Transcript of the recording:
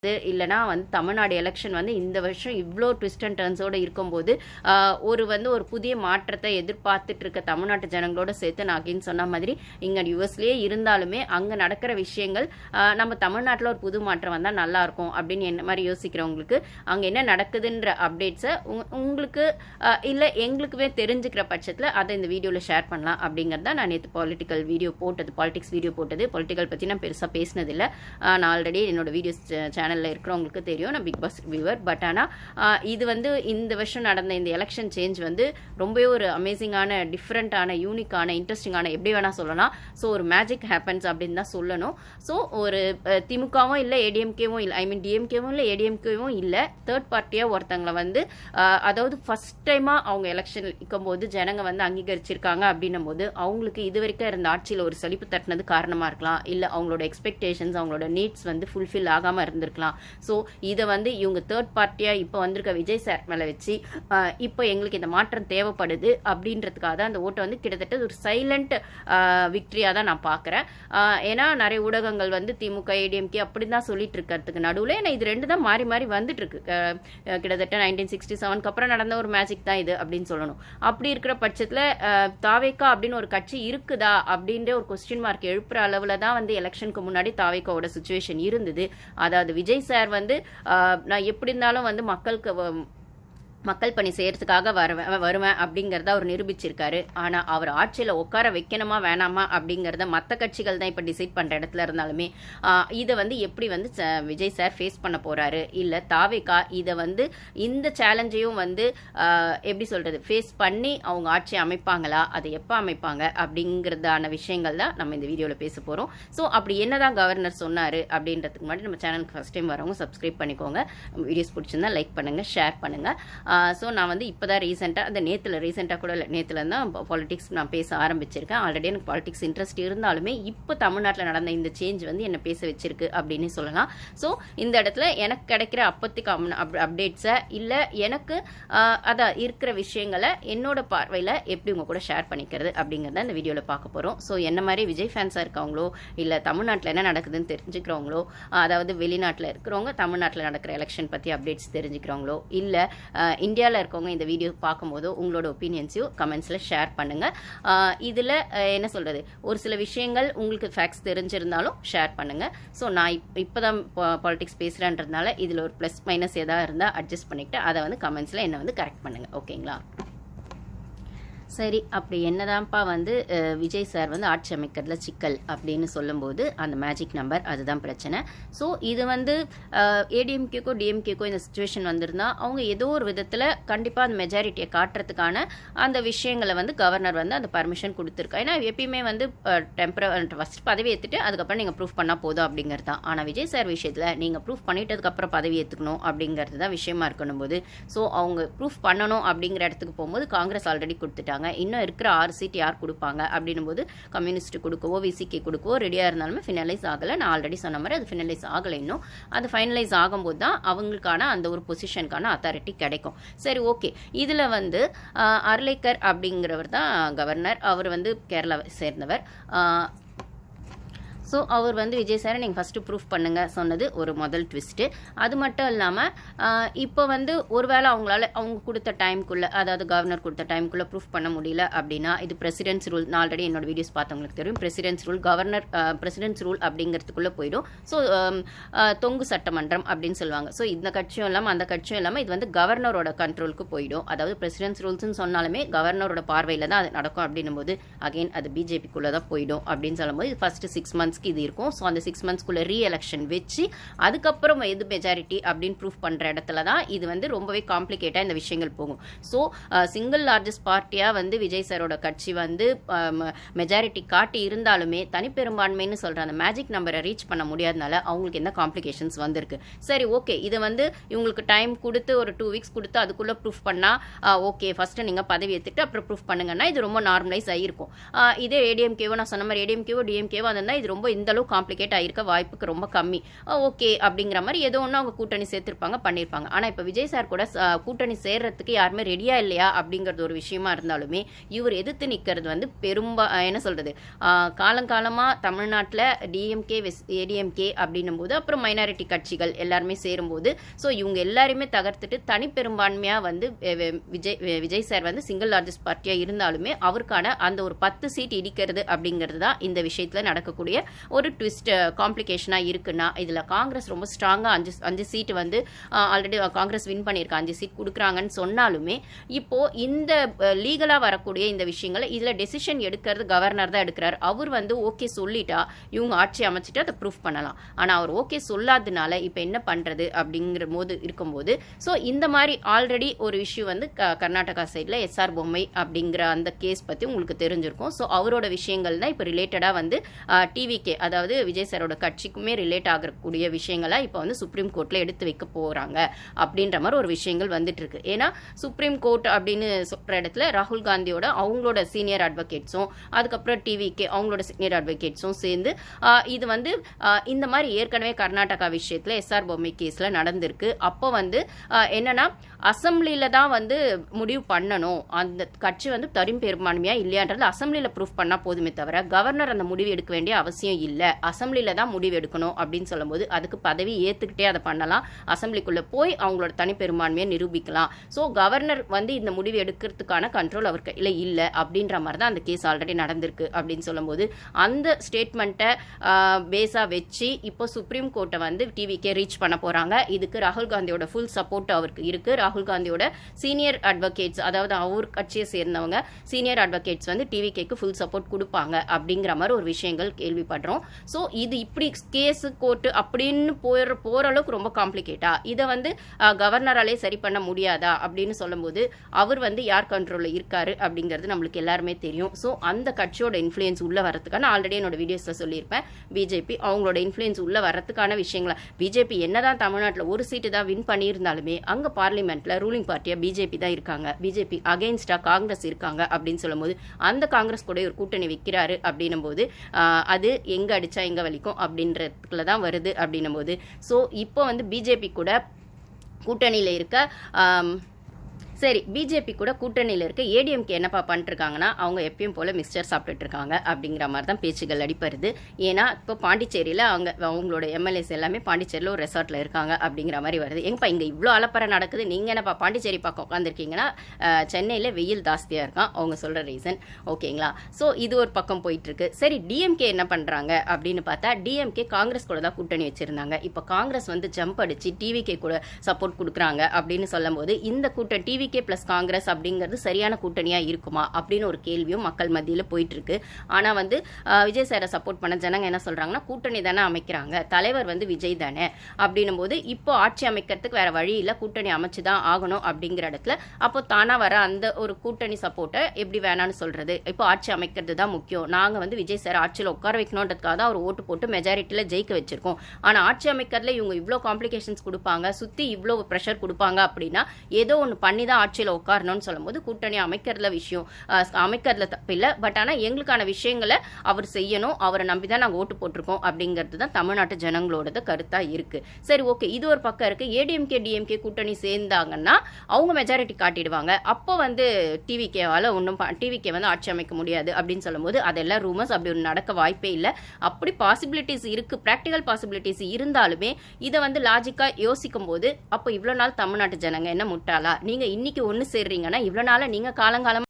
இல்லைனா வந்து தமிழ்நாடு எலெக்ஷன் வந்து இந்த வருஷம் இவ்வளோ ட்விஸ்ட் அண்ட் டர்ன்ஸோடு இருக்கும்போது ஒரு புதிய மாற்றத்தை எதிர்பார்த்துட்டு இருக்க தமிழ்நாட்டு ஜனங்களோட சேர்த்து நான் அகைன் சொன்ன மாதிரி இங்கே யூஎஸ்லேயே இருந்தாலுமே அங்கே நடக்கிற விஷயங்கள் நம்ம தமிழ்நாட்டில் ஒரு புது மாற்றம் வந்தால் நல்லாயிருக்கும் அப்படின்னு என்ன மாதிரி யோசிக்கிறவங்களுக்கு அங்கே என்ன நடக்குதுன்ற அப்டேட்ஸை உங்களுக்கு இல்லை எங்களுக்குமே தெரிஞ்சுக்கிற பட்சத்தில் அதை இந்த வீடியோவில் ஷேர் பண்ணலாம் அப்படிங்கிறத நான் நேற்று பாலிட்டிக்ஸ் வீடியோ போட்டது பொலிட்டிக்கல் பற்றி நான் பெருசாக பேசினதில்லை. நான் ஆல்ரெடி என்னோட வீடியோஸ் சேனலில் இருக்கிறவங்களுக்கு தெரியும், நான் பிக் பாஸ் வியூவர். பட் ஆனால் இது வந்து இந்த வருஷம் நடந்த இந்த எலெக்ஷன் சேஞ்ச் வந்து ரொம்பவே ஒரு அமேசிங்கான, டிஃப்ரெண்ட்டான, யூனிக்கான, இன்ட்ரெஸ்டிங்கான, எப்படி வேணால் சொல்லலாம். ஸோ ஒரு மேஜிக் ஹேப்பன்ஸ் அப்படின்னு தான் சொல்லணும். ஸோ ஒரு திமுகவும் இல்லை, ஏடிஎம்கேவும் இல்லை, டிஎம்கேவும் இல்லை, ஏடிஎம்கேவும் இல்லை, தேர்ட் பார்ட்டியாக ஒருத்தங்களை வந்து அதாவது ஃபர்ஸ்ட் டைமாக அவங்க எலெக்ஷன் இருக்கும்போது ஜனங்க வந்து அங்கீகரிச்சிருக்காங்க அப்படின்னும் போது அவங்களுக்கு இது வரைக்கும் இருந்த ஆட்சியில் ஒரு சலிப்பு தட்டினது காரணமாக இருக்கலாம், இல்லை அவங்களோட எக்ஸ்பெக்டேஷன்ஸ், அவங்களோட நீட்ஸ் வந்து ஃபுல்ஃபில் ஆகாமல் இருந்திருக்கலாம். ஸோ இதை வந்து இவங்க தேர்ட் பார்ட்டியாக இப்போ வந்திருக்க விஜய் சார் மேலே வச்சு இப்போ எங்களுக்கு இந்த மாற்றம் தேவைப்படுது அப்படின்றதுக்காக தான் அந்த ஓட்டை வந்து கிட்டத்தட்ட ஒரு சைலண்ட் விக்டரியாக தான் நான் பார்க்குறேன். ஏன்னா நிறைய ஊடகங்கள் வந்து திமுக, ஏடிஎம்கே அப்படி தான் சொல்லிட்டு இருக்கிறதுக்கு நடுவில் ஏன்னா இது ரெண்டு தான் மாறி மாறி வந்துட்டு இருக்கு. கிட்டத்தட்ட 1967 அப்புறம் நடந்த ஒரு மேஜிக் தான் இது அப்படின்னு சொல்லணும். அப்படி இருக்கிற பட்சத்தில் தாவேக்கா அப்படின்னு ஒரு கட்சி இருக்குதா அப்படின்ற ஒரு கொஸ்டின் மார்க் எழுப்புற அளவில் தான் வந்து எலெக்ஷனுக்கு முன்னாடி தாவேக்காவோட சுச்சுவேஷன் இருந்தது. அதாவது விஜய் சார் வந்து நான் எப்படி இருந்தாலும் வந்து மக்கள் பணி செய்யறதுக்காக வருவேன் அப்படிங்கிறத அவர் நிரூபிச்சிருக்காரு. ஆனால் அவர் ஆட்சியில் உட்கார வைக்கணுமா வேணாமா அப்படிங்கிறத மற்ற கட்சிகள் தான் இப்போ டிசைட் பண்ணுற இடத்துல இருந்தாலுமே இதை வந்து எப்படி வந்து விஜய் சார் ஃபேஸ் பண்ண போகிறாரு, இல்லை தாவேக்கா இதை வந்து இந்த சேலஞ்சையும் வந்து எப்படி சொல்கிறது ஃபேஸ் பண்ணி அவங்க ஆட்சி அமைப்பாங்களா, அதை எப்போ அமைப்பாங்க அப்படிங்கிறதான விஷயங்கள் தான் நம்ம இந்த வீடியோவில் பேச போகிறோம். ஸோ அப்படி என்னதான் கவர்னர் சொன்னார் அப்படின்றதுக்கு முன்னாடி நம்ம சேனலுக்கு ஃபஸ்ட் டைம் வரவங்க சப்ஸ்கிரைப் பண்ணிக்கோங்க. வீடியோஸ் பிடிச்சிருந்தா லைக் பண்ணுங்கள், ஷேர் பண்ணுங்கள். ஸோ நான் வந்து இப்போ தான் ரீசெண்டாக அந்த ரீசெண்டாக கூட இல்லை, நேற்றுல தான் பாலிடிக்ஸ் நான் பேச ஆரம்பிச்சிருக்கேன். ஆல்ரெடி எனக்கு பாலிடிக்ஸ் இன்ட்ரெஸ்ட் இருந்தாலுமே இப்போ தமிழ்நாட்டில் நடந்த இந்த சேஞ்ச் வந்து என்னை பேச வச்சிருக்கு அப்படின்னு சொல்லலாம். ஸோ இந்த இடத்துல எனக்கு கிடைக்கிற அப்போதைக்கு அப்டேட்ஸை இல்லை எனக்கு அதான் இருக்கிற விஷயங்களை என்னோட பார்வையில் எப்படி உங்கள் கூட ஷேர் பண்ணிக்கிறது அப்படிங்கிறத இந்த வீடியோவில் பார்க்க போகிறோம். ஸோ என்ன மாதிரி விஜய் ஃபேன்ஸாக இருக்கவங்களோ இல்லை தமிழ்நாட்டில் என்ன நடக்குதுன்னு தெரிஞ்சுக்கிறவங்களோ, அதாவது வெளிநாட்டில் இருக்கிறவங்க தமிழ்நாட்டில் நடக்கிற எலெக்ஷன் பற்றி அப்டேட்ஸ் தெரிஞ்சுக்கிறவங்களோ, இல்லை இந்தியாவில் இருக்கவங்க இந்த வீடியோ பார்க்கும்போது உங்களோட ஒப்பீனியன்ஸையும் கமெண்ட்ஸில் ஷேர் பண்ணுங்கள். இதில் என்ன சொல்கிறது, ஒரு சில விஷயங்கள் உங்களுக்கு ஃபேக்ட்ஸ் தெரிஞ்சிருந்தாலும் ஷேர் பண்ணுங்கள். ஸோ நான் இப்போ தான் பாலிடிக்ஸ் பேசுகிறேன்றதுனால இதில் ஒரு ப்ளஸ் மைனஸ் எதாவது இருந்தால் அட்ஜஸ்ட் பண்ணிக்கிட்டு அதை வந்து கமெண்ட்ஸில் என்னை வந்து கரெக்ட் பண்ணுங்கள். ஓகேங்களா? சரி, அப்படி என்னதான்ப்பா வந்து விஜய் சார் வந்து ஆட்சி அமைக்கிறதுல சிக்கல் அப்படின்னு சொல்லும்போது அந்த மேஜிக் நம்பர் அதுதான் பிரச்சனை. ஸோ இது வந்து ஏடிஎம்கேக்கோ டிஎம்கேக்கோ இந்த சுச்சுவேஷன் வந்திருந்தால் அவங்க ஏதோ ஒரு விதத்தில் கண்டிப்பாக அந்த மெஜாரிட்டியை காட்டுறதுக்கான அந்த விஷயங்களை வந்து கவர்னர் வந்து அந்த பர்மிஷன் கொடுத்துருக்கா. ஏன்னா எப்பயுமே வந்து ஃபஸ்ட் பதவி ஏற்றுட்டு அதுக்கப்புறம் நீங்கள் ப்ரூஃப் பண்ணால் போதும் அப்படிங்கிறது தான். ஆனால் விஜய் சார் விஷயத்தில் நீங்கள் ப்ரூஃப் பண்ணிட்டதுக்கப்புறம் பதவி ஏற்றுக்கணும் அப்படிங்கிறது தான் விஷயமா இருக்கணும் போது ஸோ அவங்க ப்ரூஃப் பண்ணணும் அப்படிங்கிற இடத்துக்கு போகும்போது காங்கிரஸ் ஆல்ரெடி கொடுத்துட்டாங்க. இன்னும் இருக்கிற 6 சீட் யார் கொடுப்பாங்க அப்படின்னும் போது கம்யூனிஸ்ட் கொடுக்கவோ விசிகே கொடுக்கவோ ரெடியாக இருந்தாலுமே ஃபினலைஸ் ஆகலை. நான் ஆல்ரெடி சொன்ன மாதிரி அது ஃபினலைஸ் ஆகலை. இன்னும் அது ஃபைனலைஸ் ஆகும்போது தான் அவங்களுக்கான அந்த ஒரு பொசிஷனுக்கான அத்தாரிட்டி கிடைக்கும். சரி, ஓகே. இதில் வந்து அர்லேக்கர் அப்படிங்கிறவர் தான் கவர்னர். அவர் வந்து கேரளாவை சேர்ந்தவர். ஸோ அவர் வந்து விஜய் சாரை நீங்கள் ஃபஸ்ட்டு ப்ரூஃப் பண்ணுங்கள் சொன்னது ஒரு முதல் ட்விஸ்ட்டு. அது மட்டும் இல்லாமல் இப்போ வந்து ஒருவேளை அவங்க கொடுத்த டைமுக்குள்ளே, அதாவது கவர்னர் கொடுத்த டைமுக்குள்ளே ப்ரூஃப் பண்ண முடியல அப்படின்னா இது பிரசிடென்ட்ஸ் ரூல். நான் ஆல்ரெடி என்னோட வீடியோஸ் பார்த்தவங்களுக்கு தெரியும். பிரசிடென்ட்ஸ் ரூல், பிரசிடென்ட்ஸ் ரூல் அப்படிங்கிறதுக்குள்ளே போயிடும். ஸோ தொங்கு சட்டமன்றம் அப்படின்னு சொல்லுவாங்க. ஸோ இந்த கட்சியும் இல்லாமல் அந்த கட்சியும் இல்லாமல் இது வந்து கவர்னரோட கண்ட்ரோலுக்கு போயிடும். அதாவது பிரசிடென்ட்ஸ் ரூல்ஸ்னு சொன்னாலுமே கவர்னரோட பார்வையில் தான் அது நடக்கும் அப்படின்னும் போது அகெயின் அது பிஜேபிக்குள்ளே தான் போயிடும் அப்படின்னு சொல்லும்போது இது ஃபஸ்ட்டு 6 months இது இருக்கும். ஸோ அந்த 6 monthsக்குள்ள ரீஎலெக்ஷன் வச்சு அதுக்கப்புறம் எது மெஜாரிட்டி அப்படின்னு ப்ரூஃப் பண்ணுற இடத்துல தான் இது வந்து ரொம்பவே காம்ப்ளிகேட்டாக இந்த விஷயங்கள் போகும். ஸோ சிங்கிள் லார்ஜஸ்ட் பார்ட்டியாக வந்து விஜய் சாரோட கட்சி வந்து மெஜாரிட்டி காட்டி இருந்தாலுமே தனிப்பெரும்பான்மைன்னு சொல்கிற அந்த மேஜிக் நம்பரை ரீச் பண்ண முடியாதனால அவங்களுக்கு எந்த காம்ப்ளிகேஷன்ஸ் வந்திருக்கு. சரி, ஓகே. இதை வந்து இவங்களுக்கு டைம் கொடுத்து ஒரு 2 weeks கொடுத்து அதுக்குள்ளே ப்ரூஃப் பண்ணால் ஓகே, ஃபஸ்ட்டு நீங்கள் பதவி ஏற்றுட்டு அப்புறம் ப்ரூஃப் பண்ணுங்கன்னா இது ரொம்ப நார்மலைஸ் ஆகிருக்கும். இதே ஏடிஎம்கேவோ நான் சொன்ன மாதிரி ஏடிஎம்கேவோ டிஎம்கேவோ இருந்தால் இது ரொம்ப இந்த அளவு காம்ப்ளிகேட் ஆகிருக்க வாய்ப்புக்கு ரொம்ப கம்மி. ஓகே அப்படிங்கிற மாதிரி ஏதோ ஒன்று அவங்க கூட்டணி சேர்த்துருப்பாங்க, பண்ணியிருப்பாங்க. ஆனால் இப்போ விஜய் சார் கூட கூட்டணி சேர்றதுக்கு யாருமே ரெடியா இல்லையா அப்படிங்கிறது ஒரு விஷயமா இருந்தாலுமே இவர் எதிர்த்து நிற்கிறது வந்து என்ன சொல்றது, காலங்காலமாக தமிழ்நாட்டில் டிஎம்கே ஏடிஎம்கே அப்படின்னும் போது அப்புறம் மைனாரிட்டி கட்சிகள் எல்லாருமே சேரும்போது ஸோ இவங்க எல்லாருமே தகர்த்துட்டு தனி பெரும்பான்மையாக வந்து விஜய் சார் வந்து சிங்கிள் லார்ஜஸ்ட் பார்ட்டியாக இருந்தாலுமே அவருக்கான அந்த ஒரு 10 சீட் இடிக்கிறது அப்படிங்கிறது தான் இந்த விஷயத்தில் நடக்கக்கூடிய ஒரு ட்விஸ்ட் காம்ப்ளிகேஷனாக இருக்குன்னா, இதில் காங்கிரஸ் ரொம்ப ஸ்ட்ராங்காக 5 சீட் வந்து ஆல்ரெடி காங்கிரஸ் வின் பண்ணியிருக்காங்க, 5 சீட் கொடுக்குறாங்கன்னு சொன்னாலுமே இப்போ இந்த லீகலாக வரக்கூடிய இந்த விஷயங்களை இதில் டெசிஷன் எடுக்கிறது கவர்னர் தான் எடுக்கிறார். அவர் வந்து ஓகே சொல்லிட்டா இவங்க ஆட்சி அமைச்சிட்டு அதை ப்ரூஃப் பண்ணலாம். ஆனால் அவர் ஓகே சொல்லாததுனால இப்போ என்ன பண்ணுறது அப்படிங்கிற போது இருக்கும்போது ஸோ இந்த மாதிரி ஆல்ரெடி ஒரு இஷ்யூ வந்து கர்நாடகா சைடில் எஸ்ஆர் பொம்மை அப்படிங்கிற அந்த கேஸ் பற்றி உங்களுக்கு தெரிஞ்சிருக்கும். ஸோ அவரோட விஷயங்கள் தான் இப்போ ரிலேட்டடாக வந்து டிவிகே அதாவது விஜய் சாரோட கட்சிக்குமே ரிலேட் ஆகக்கூடிய விஷயங்களாக இப்போ வந்து சுப்ரீம் கோர்ட்டில் எடுத்து வைக்க போகிறாங்க அப்படின்ற மாதிரி ஒரு விஷயங்கள் வந்துட்டு இருக்கு. ஏன்னா சுப்ரீம் கோர்ட் அப்படின்னு சொல்ற இடத்துல ராகுல் காந்தியோட அவங்களோட சீனியர் அட்வொகேட்ஸும் அதுக்கப்புறம் டிவிகே அவங்களோட சீனியர் அட்வொகேட்ஸும் சேர்ந்து இது வந்து இந்த மாதிரி ஏற்கனவே கர்நாடகா விஷயத்துல எஸ்ஆர் பொம்மை கேஸ்ல நடந்திருக்கு. அப்போ வந்து என்னன்னா அசம்பிளியில தான் வந்து முடிவு பண்ணணும், அந்த கட்சி வந்து தரும் பெரும்பான்மையா இல்லையான்றது அசம்பிளியில ப்ரூஃப் பண்ணா போதுமே தவிர கவர்னர் அந்த முடிவு எடுக்க வேண்டிய அவசியம் இல்லை, அசம்பிளியில தான் முடிவு எடுக்கணும் அப்படின்னு சொல்லும்போது அதுக்கு பதவி ஏத்துக்கிட்டே அதை பண்ணலாம், அசம்பிளிக்குள்ள போய் அவங்களோட தனி பெரும்பான்மையை நிரூபிக்கலாம். ஸோ கவர்னர் வந்து இந்த முடிவு எடுக்கிறதுக்கான கண்ட்ரோல் அவர் கையில் இல்லை அப்படின்ற மாதிரி தான் அந்த கேஸ் ஆல்ரெடி நடந்திருக்கு அப்படின்னு சொல்லும்போது அந்த ஸ்டேட்மெண்ட்டை பேஸா வச்சு இப்போ சுப்ரீம் கோர்ட்டை வந்து டிவிக்கே ரீச் பண்ண போறாங்க. இதுக்கு ராகுல் காந்தியோட ஃபுல் சப்போர்ட் அவருக்கு இருக்கு. ராகுல் காந்தியோட சீனியர் அட்வொகேட்ஸ் அதாவது அவர் கட்சியை சேர்ந்தவங்க சீனியர் அட்வொகேட்ஸ் வந்து டிவிகேக்கு ஃபுல் சப்போர்ட் கொடுப்பாங்க அப்படிங்கிற மாதிரி ஒரு விஷயங்கள் கேள்விப்படுறோம். ஸோ இது இப்படி கேஸ் கோர்ட்டு அப்படின்னு போற அளவுக்கு ரொம்ப காம்ப்ளிகேட்டா, இதை வந்து கவர்னராலே சரி பண்ண முடியாதா அப்படின்னு சொல்லும்போது அவர் வந்து யார் கண்ட்ரோலில் இருக்காரு அப்படிங்கிறது நம்மளுக்கு எல்லாருமே தெரியும். ஸோ அந்த கட்சியோட இன்ஃப்ளூயன்ஸ் உள்ள வரதுக்கான ஆல்ரெடி என்னோட வீடியோஸ்ல சொல்லியிருப்பேன், பிஜேபி அவங்களோட இன்ஃப்ளூயன்ஸ் உள்ள வரதுக்கான விஷயங்களா, பிஜேபி என்னதான் தமிழ்நாட்டில் ஒரு சீட்டு தான் வின் பண்ணியிருந்தாலுமே அங்க பார்லிமெண்ட்ல ரூலிங் பார்ட்டியா பிஜேபி தான் இருக்காங்க, பிஜேபி அகைன்ஸ்டா காங்கிரஸ் இருக்காங்க அப்படின்னு சொல்லும்போது அந்த காங்கிரஸ் கூட ஒரு கூட்டணி வைக்கிறாரு அப்படின்னும் போது அது எங்க அடிச்சா எங்க வலிக்கும் அப்படின்றதுக்குள்ள தான் வருது அப்படின்னும் போது ஸோ இப்போ வந்து பிஜேபி கூட கூட்டணியில் இருக்க சரி பிஜேபி கூட கூட்டணியில் இருக்க ஏடிஎம்கே என்னப்பா பண்ணிட்டு இருக்காங்கன்னா அவங்க எப்பயும் போல மிக்சர் சாப்பிட்டுட்டு இருக்காங்க அப்படிங்கிற மாதிரி தான் பேச்சுகள் அடிப்படுது. ஏன்னா இப்போ பாண்டிச்சேரியில் அவங்களோட எம்எல்ஏஸ் எல்லாமே பாண்டிச்சேரியில் ஒரு ரெசார்ட்ல இருக்காங்க அப்படிங்கிற மாதிரி வருது. எங்கப்பா இங்கே இவ்வளோ அலப்பறை நடக்குது, நீங்கள் என்னப்பா பாண்டிச்சேரி பக்கம் உட்காந்துருக்கீங்கன்னா சென்னையில் வெயில் ஜாஸ்தியாக இருக்கான் அவங்க சொல்கிற ரீசன். ஓகேங்களா, ஸோ இது ஒரு பக்கம் போயிட்டு இருக்கு. சரி டிஎம்கே என்ன பண்ணுறாங்க அப்படின்னு பார்த்தா டிஎம்கே காங்கிரஸ் கூட தான் கூட்டணி வச்சிருந்தாங்க. இப்போ காங்கிரஸ் வந்து ஜம்ப் அடிச்சு டிவிகே கூட சப்போர்ட் கொடுக்குறாங்க அப்படின்னு சொல்லும் போது இந்த கூட்டணி டிவி பிளஸ் காங்கிரஸ் அப்படிங்கிறது சரியான கூட்டணியா இருக்குமா அப்படின்னு ஒரு கேள்வியும் மக்கள் மத்தியில் போயிட்டு இருக்கு. ஆனா வந்து விஜய் சாரை சப்போர்ட் பண்ண ஜனங்க என்ன சொல்றாங்கன்னா கூட்டணி தானே அமைக்கிறாங்க, தலைவர் வந்து விஜய் தானே அப்படின்னும் போது இப்போ ஆட்சி அமைக்கிறதுக்கு வேற வழி இல்லை, கூட்டணி அமைச்சுதான் ஆகணும் அப்படிங்கிற இடத்துல அப்போ தானா வர அந்த ஒரு கூட்டணி சப்போர்ட்டை எப்படி வேணான்னு சொல்றது, இப்போ ஆட்சி அமைக்கிறது தான் முக்கியம், நாங்க வந்து விஜய் சார் ஆட்சியில் உட்கார வைக்கணுன்றதுக்காக தான் அவர் ஓட்டு போட்டு மெஜாரிட்டியில ஜெயிக்க வச்சிருக்கோம், ஆனா ஆட்சி அமைக்கிறதுல இவங்க இவ்வளோ காம்ப்ளிகேஷன்ஸ் கொடுப்பாங்க, சுத்தி இவ்வளோ ப்ரெஷர் கொடுப்பாங்க அப்படின்னா ஏதோ ஒன்று பண்ணி தான் ஆட்சியில் உட்காரணும்னு சொல்லும்போது கூட்டணி அமைக்கிறதுல தப்பு இல்லை, பட் ஆனால் எங்களுக்கான விஷயங்களை அவர் செய்யணும், அவரை நம்பி தான் நாங்கள் ஓட்டு போட்டிருக்கோம் அப்படிங்கிறது தான் தமிழ்நாட்டு ஜனங்களோட கருத்தா இருக்கு. சரி ஓகே, இது ஒரு பக்கம் இருக்கு. ஏடிஎம்கே டிஎம்கே கூட்டணி சேர்ந்தாங்கன்னா அவங்க மெஜாரிட்டி காட்டிடுவாங்க, அப்போ வந்து டிவிகேவால ஒன்றும் டிவிகே வந்து ஆட்சி அமைக்க முடியாது அப்படின்னு சொல்லும்போது அதெல்லாம் ரூமர்ஸ், அப்படி ஒரு நடக்க வாய்ப்பே இல்லை. அப்படி பாசிபிலிட்டிஸ் இருக்கு, பிராக்டிகல் பாசிபிலிட்டிஸ் இருந்தாலுமே இதை வந்து லாஜிக்கா யோசிக்கும் போது அப்போ இவ்வளவு நாள் தமிழ்நாட்டு ஜனங்க என்ன முட்டாளா, நீங்க இன்னைக்கு ஒன்று சேர்றீங்கன்னா இவ்வளவு நாள நீங்க காலங்காலம்